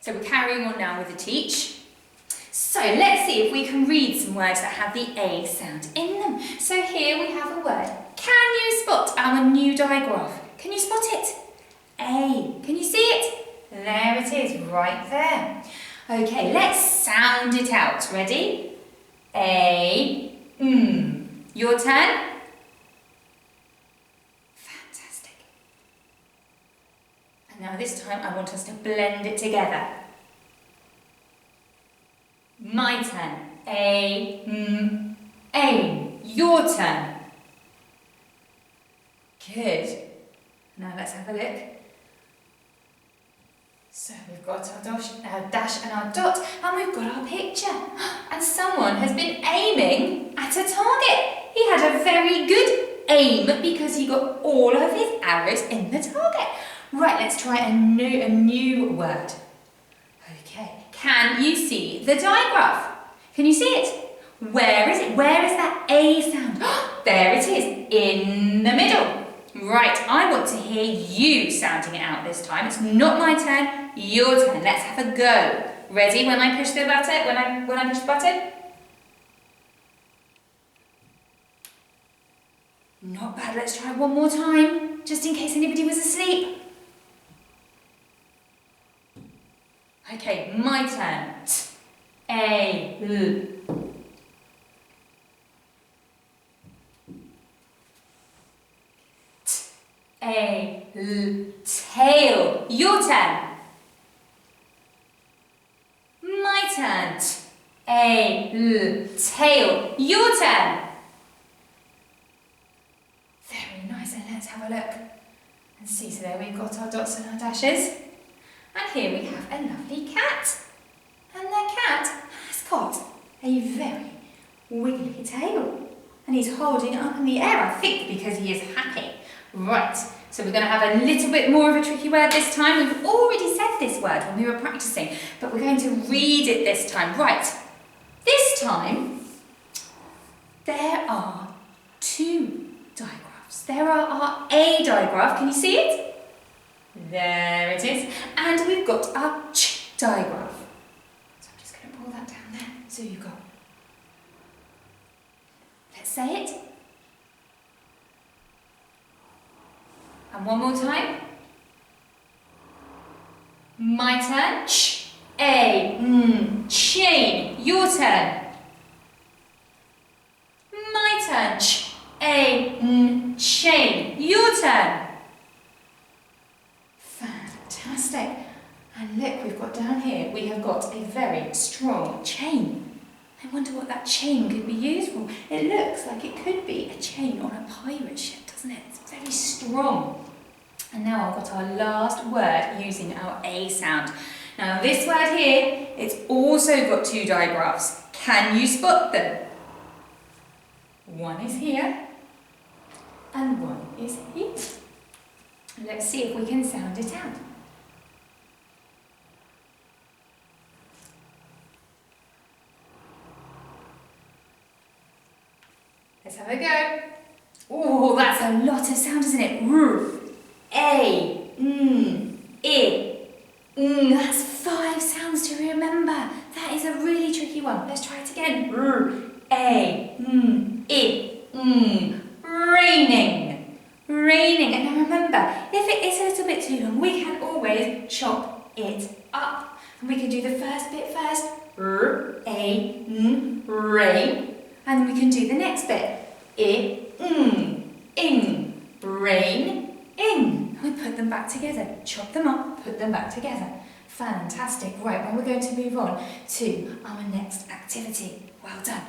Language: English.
So we're carrying on now with the teach. So let's see if we can read some words that have the A sound in them. So here we have a word. Can you spot our new digraph? Can you spot it? A. Can you see it? There it is, right there. Okay, let's sound it out. Ready? A. Your turn. Fantastic. And now this time I want us to blend it together. My turn. A. Aim. Your turn. Good. Now let's have a look. So we've got our dash and our dot, and we've got our picture. And someone has been aiming at a target. He had a very good aim because he got all of his arrows in the target. Right, let's try a new word. Okay, can you see the digraph? Can you see it? Where is it? Where is that A sound? There it is, in the middle. Right, I want to hear you sounding it out this time. It's not my turn, your turn. Let's have a go. Ready when I push the button? When I push the button? Not bad, let's try one more time, just in case anybody was asleep. Okay, my turn. A, L. A, L, tail. Your turn. My turn. A, L, tail. Your turn. Very nice, and let's have a look and see. So there we've got our dots and our dashes. And here we have a lovely cat. And the cat has got a very wiggly tail. And he's holding it up in the air, I think, because he is happy. Right, so we're going to have a little bit more of a tricky word this time. We've already said this word when we were practicing, but we're going to read it this time. Right, this time, there are two digraphs. There are our A digraph, can you see it? There it is. And we've got our Ch digraph. So I'm just going to pull that down there. So you've got, let's say it. And one more time. My turn. Ch, A, chain. Your turn. My turn. Ch, A, chain. Your turn. Fantastic. And look, we've got down here, we have got a very strong chain. I wonder what that chain could be used for. It looks like it could be a chain on a pirate ship, doesn't it? It's very strong. And now I've got our last word using our A sound. Now this word here, it's also got two digraphs. Can you spot them? One is here and one is here. Let's see if we can sound it out. Let's have a go. Oh, that's a lot of sound, isn't it? A, I, that's 5 sounds to remember. That is a really tricky one. Let's try it again. A, I, raining. Raining. And now remember, if it is a little bit too long, we can always chop it up. And we can do the first bit first. A, rain. And then we can do the next bit. In, rain, in. And we put them back together. Chop them up, put them back together. Fantastic. Right, well, we're going to move on to our next activity. Well done.